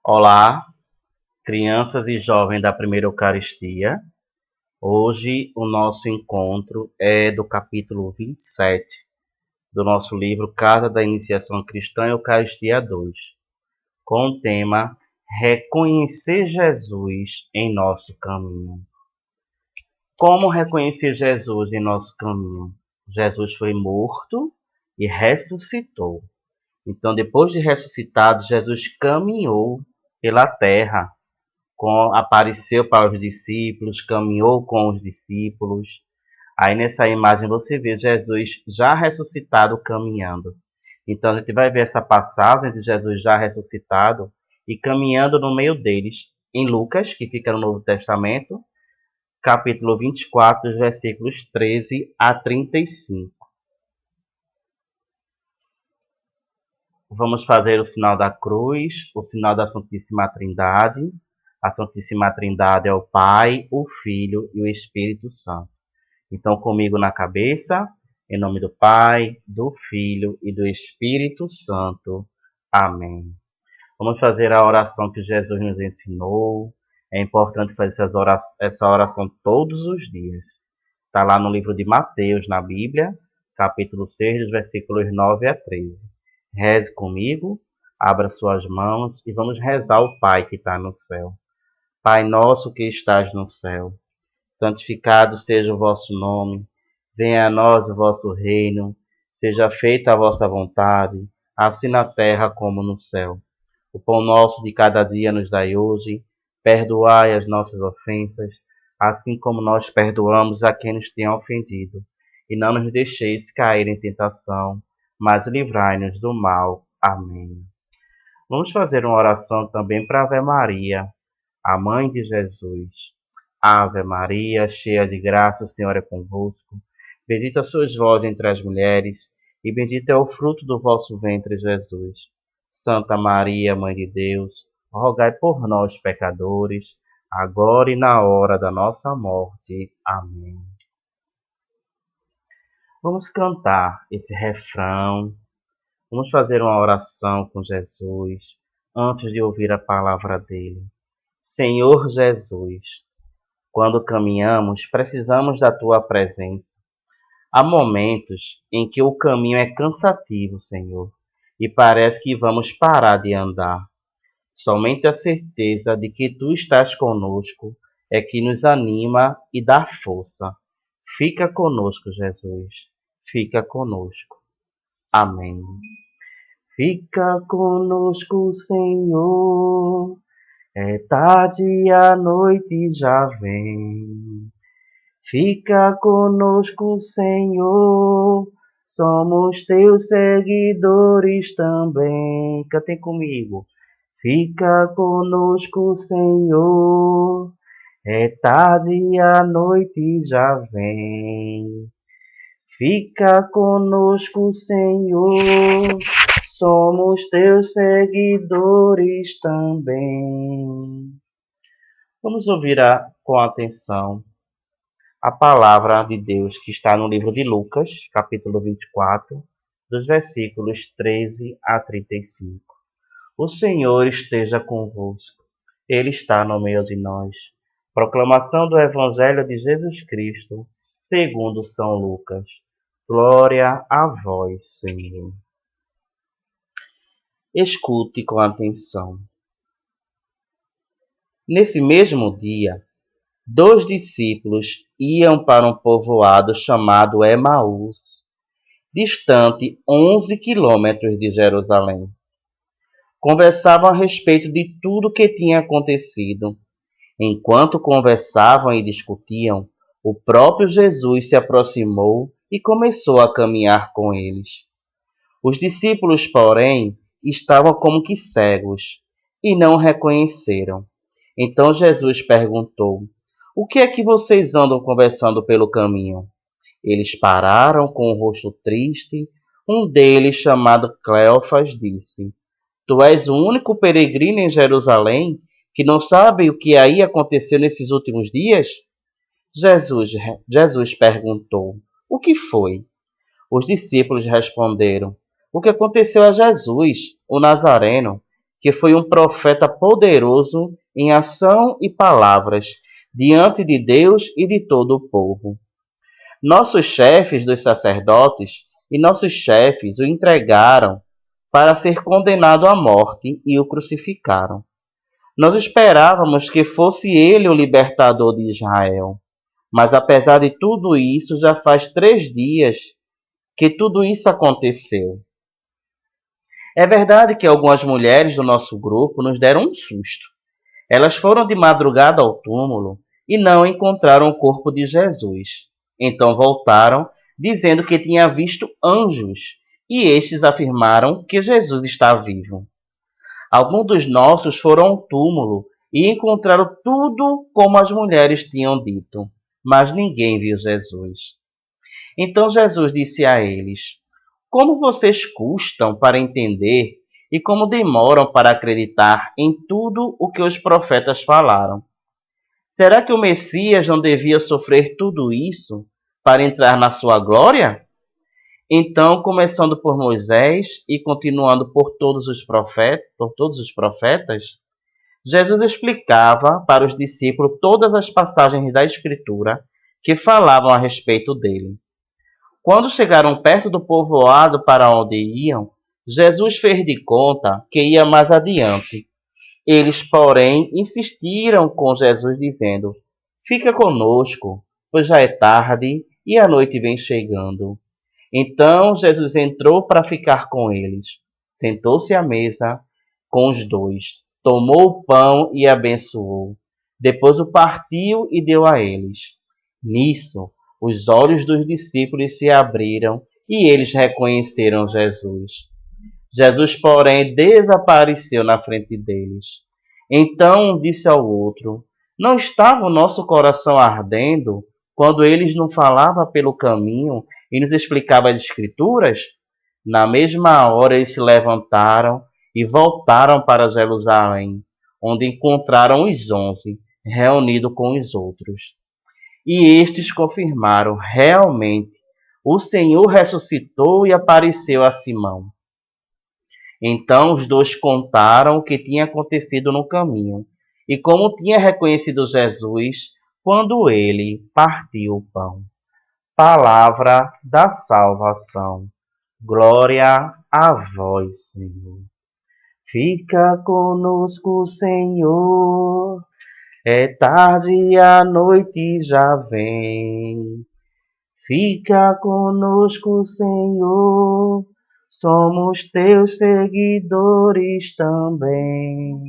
Olá, crianças e jovens da primeira Eucaristia. Hoje o nosso encontro é do capítulo 27 do nosso livro Casa da Iniciação Cristã Eucaristia 2, com o tema Reconhecer Jesus em nosso caminho. Como reconhecer Jesus em nosso caminho? Jesus foi morto e ressuscitou. Então, depois de ressuscitado, Jesus caminhou pela terra, apareceu para os discípulos, caminhou com os discípulos. Aí nessa imagem você vê Jesus já ressuscitado caminhando. Então a gente vai ver essa passagem de Jesus já ressuscitado e caminhando no meio deles, em Lucas, que fica no Novo Testamento, capítulo 24, dos versículos 13 a 35. Vamos fazer o sinal da cruz, o sinal da Santíssima Trindade. A Santíssima Trindade é o Pai, o Filho e o Espírito Santo. Então, comigo na cabeça, em nome do Pai, do Filho e do Espírito Santo. Amém. Vamos fazer a oração que Jesus nos ensinou. É importante fazer essa oração todos os dias. Está lá no livro de Mateus, na Bíblia, capítulo 6, dos versículos 9 a 13. Reze comigo, abra suas mãos e vamos rezar ao Pai que está no céu. Pai nosso que estás no céu, santificado seja o vosso nome, venha a nós o vosso reino, seja feita a vossa vontade, assim na terra como no céu. O pão nosso de cada dia nos dai hoje, perdoai as nossas ofensas, assim como nós perdoamos a quem nos tem ofendido. E não nos deixeis cair em tentação, mas livrai-nos do mal. Amém. Vamos fazer uma oração também para a Ave Maria, a Mãe de Jesus. Ave Maria, cheia de graça, o Senhor é convosco. Bendita sois vós entre as mulheres, e bendito é o fruto do vosso ventre, Jesus. Santa Maria, Mãe de Deus, rogai por nós, pecadores, agora e na hora da nossa morte. Amém. Vamos cantar esse refrão. Vamos fazer uma oração com Jesus, antes de ouvir a palavra dele. Senhor Jesus, quando caminhamos, precisamos da tua presença. Há momentos em que o caminho é cansativo, Senhor, e parece que vamos parar de andar. Somente a certeza de que tu estás conosco é que nos anima e dá força. Fica conosco, Jesus. Fica conosco. Amém. Fica conosco, Senhor. É tarde e a noite já vem. Fica conosco, Senhor. Somos teus seguidores também. Cantem comigo. Fica conosco, Senhor. É tarde e a noite já vem. Fica conosco, Senhor. Somos teus seguidores também. Vamos ouvir com atenção a palavra de Deus que está no livro de Lucas, capítulo 24, dos versículos 13 a 35. O Senhor esteja convosco. Ele está no meio de nós. Proclamação do Evangelho de Jesus Cristo, segundo São Lucas. Glória a vós, Senhor. Escute com atenção. Nesse mesmo dia, 2 discípulos iam para um povoado chamado Emaús, distante 11 quilômetros de Jerusalém. Conversavam a respeito de tudo o que tinha acontecido. Enquanto conversavam e discutiam, o próprio Jesus se aproximou e começou a caminhar com eles. Os discípulos, porém, estavam como que cegos e não o reconheceram. Então Jesus perguntou: o que é que vocês andam conversando pelo caminho? Eles pararam com o rosto triste. Um deles, chamado Cleofas, disse: tu és o único peregrino em Jerusalém que não sabe o que aí aconteceu nesses últimos dias? Jesus perguntou: o que foi? Os discípulos responderam: o que aconteceu a Jesus, o Nazareno, que foi um profeta poderoso em ação e palavras, diante de Deus e de todo o povo. Nossos chefes dos sacerdotes e nossos chefes o entregaram para ser condenado à morte e o crucificaram. Nós esperávamos que fosse ele o libertador de Israel. Mas apesar de tudo isso, já faz 3 dias que tudo isso aconteceu. É verdade que algumas mulheres do nosso grupo nos deram um susto. Elas foram de madrugada ao túmulo e não encontraram o corpo de Jesus. Então voltaram, dizendo que tinha visto anjos, e estes afirmaram que Jesus está vivo. Alguns dos nossos foram ao túmulo e encontraram tudo como as mulheres tinham dito, mas ninguém viu Jesus. Então Jesus disse a eles: Como vocês custam para entender e como demoram para acreditar em tudo o que os profetas falaram? Será que o Messias não devia sofrer tudo isso para entrar na sua glória? Então, começando por Moisés e continuando por todos os profetas, Jesus explicava para os discípulos todas as passagens da Escritura que falavam a respeito dele. Quando chegaram perto do povoado para onde iam, Jesus fez de conta que ia mais adiante. Eles, porém, insistiram com Jesus, dizendo: Fica conosco, pois já é tarde e a noite vem chegando. Então Jesus entrou para ficar com eles. Sentou-se à mesa com os dois, tomou o pão e abençoou. Depois o partiu e deu a eles. Nisso, os olhos dos discípulos se abriram e eles reconheceram Jesus. Jesus, porém, desapareceu na frente deles. Então disse ao outro: Não estava o nosso coração ardendo quando eles nos falavam pelo caminho e nos explicavam as Escrituras? Na mesma hora eles se levantaram e voltaram para Jerusalém, onde encontraram os 11, reunidos com os outros. E estes confirmaram: realmente, o Senhor ressuscitou e apareceu a Simão. Então os dois contaram o que tinha acontecido no caminho e como tinha reconhecido Jesus quando ele partiu o pão. Palavra da salvação. Glória a vós, Senhor. Fica conosco, Senhor. É tarde e a noite já vem. Fica conosco, Senhor. Somos teus seguidores também.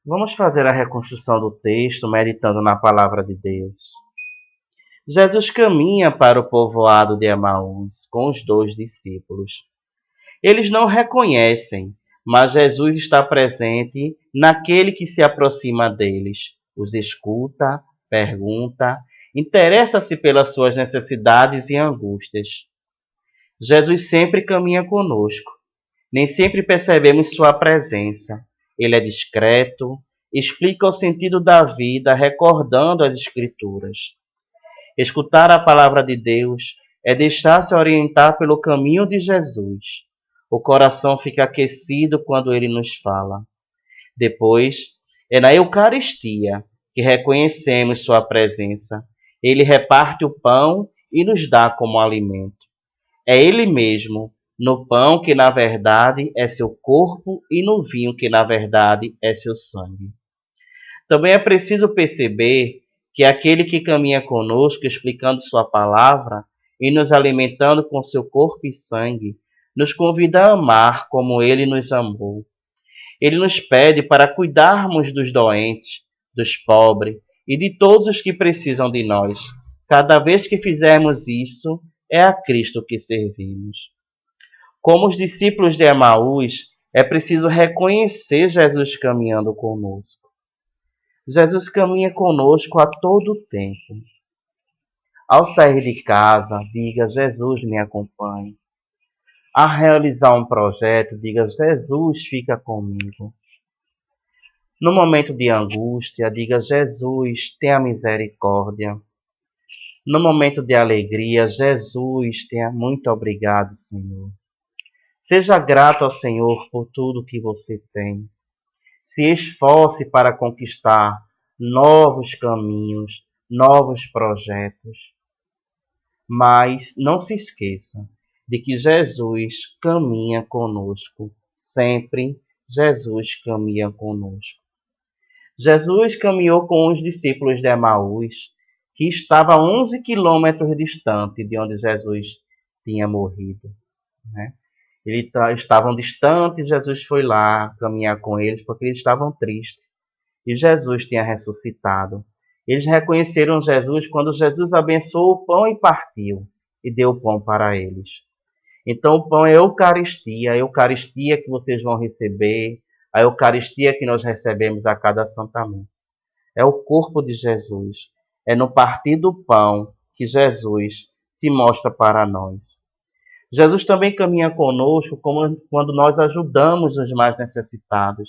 Vamos fazer a reconstrução do texto meditando na palavra de Deus. Jesus caminha para o povoado de Emaús com os 2 discípulos. Eles não reconhecem, mas Jesus está presente naquele que se aproxima deles, os escuta, pergunta, interessa-se pelas suas necessidades e angústias. Jesus sempre caminha conosco. Nem sempre percebemos sua presença. Ele é discreto, explica o sentido da vida, recordando as Escrituras. Escutar a palavra de Deus é deixar-se orientar pelo caminho de Jesus. O coração fica aquecido quando ele nos fala. Depois, é na Eucaristia que reconhecemos sua presença. Ele reparte o pão e nos dá como alimento. É ele mesmo, no pão que na verdade é seu corpo e no vinho que na verdade é seu sangue. Também é preciso perceber que aquele que caminha conosco explicando sua palavra e nos alimentando com seu corpo e sangue, nos convida a amar como ele nos amou. Ele nos pede para cuidarmos dos doentes, dos pobres e de todos os que precisam de nós. Cada vez que fizermos isso, é a Cristo que servimos. Como os discípulos de Emaús, é preciso reconhecer Jesus caminhando conosco. Jesus caminha conosco a todo tempo. Ao sair de casa, diga: Jesus me acompanhe. A realizar um projeto, diga: Jesus fica comigo. No momento de angústia, diga: Jesus, tenha misericórdia. No momento de alegria, Jesus, tenha muito obrigado, Senhor. Seja grato ao Senhor por tudo que você tem. Se esforce para conquistar novos caminhos, novos projetos. Mas não se esqueça de que Jesus caminha conosco. Sempre Jesus caminha conosco. Jesus caminhou com os discípulos de Emaús, que estava a 11 quilômetros distante de onde Jesus tinha morrido, né? Eles estavam distantes, Jesus foi lá caminhar com eles porque eles estavam tristes. E Jesus tinha ressuscitado. Eles reconheceram Jesus quando Jesus abençoou o pão e partiu e deu o pão para eles. Então o pão é a Eucaristia que vocês vão receber, a Eucaristia que nós recebemos a cada Santa Missa. É o corpo de Jesus. É no partir do pão que Jesus se mostra para nós. Jesus também caminha conosco quando nós ajudamos os mais necessitados,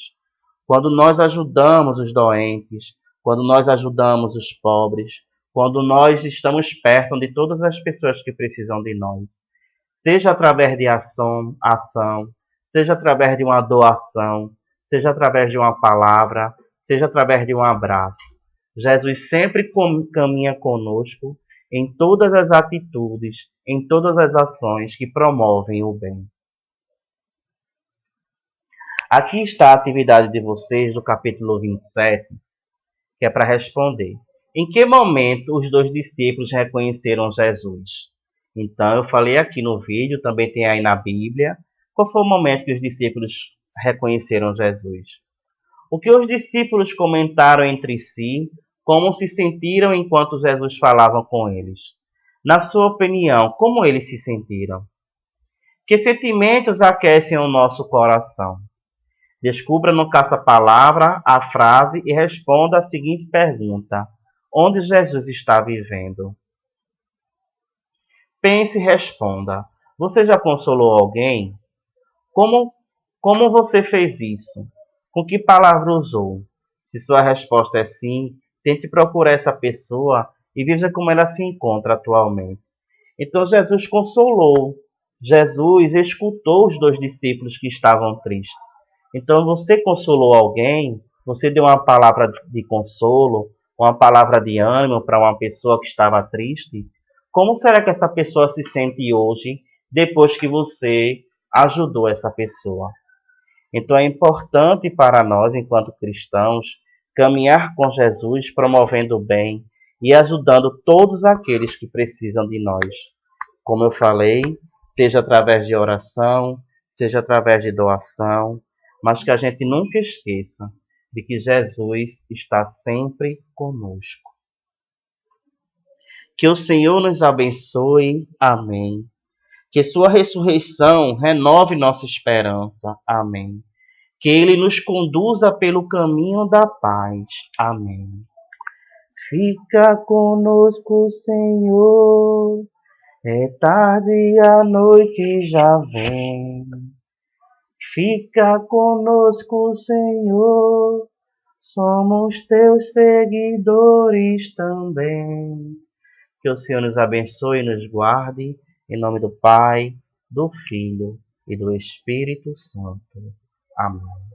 quando nós ajudamos os doentes, quando nós ajudamos os pobres, quando nós estamos perto de todas as pessoas que precisam de nós. Seja através de ação, seja através de uma doação, seja através de uma palavra, seja através de um abraço. Jesus sempre caminha conosco em todas as atitudes, em todas as ações que promovem o bem. Aqui está a atividade de vocês do capítulo 27, que é para responder. Em que momento os dois discípulos reconheceram Jesus? Então, eu falei aqui no vídeo, também tem aí na Bíblia. Qual foi o momento que os discípulos reconheceram Jesus? O que os discípulos comentaram entre si, como se sentiram enquanto Jesus falava com eles? Na sua opinião, como eles se sentiram? Que sentimentos aquecem o nosso coração? Descubra no caça-palavra a frase e responda a seguinte pergunta: onde Jesus está vivendo? Pense e responda. Você já consolou alguém? Como, como você fez isso? Com que palavra usou? Se sua resposta é sim, tente procurar essa pessoa e veja como ela se encontra atualmente. Então Jesus consolou. Jesus escutou os dois discípulos que estavam tristes. Então você consolou alguém, você deu uma palavra de consolo, uma palavra de ânimo para uma pessoa que estava triste. Como será que essa pessoa se sente hoje, depois que você ajudou essa pessoa? Então é importante para nós, enquanto cristãos, caminhar com Jesus, promovendo o bem e ajudando todos aqueles que precisam de nós. Como eu falei, seja através de oração, seja através de doação, mas que a gente nunca esqueça de que Jesus está sempre conosco. Que o Senhor nos abençoe. Amém. Que sua ressurreição renove nossa esperança. Amém. Que ele nos conduza pelo caminho da paz. Amém. Fica conosco, Senhor. É tarde e a noite já vem. Fica conosco, Senhor. Somos teus seguidores também. Que o Senhor nos abençoe e nos guarde. Em nome do Pai, do Filho e do Espírito Santo. Amém.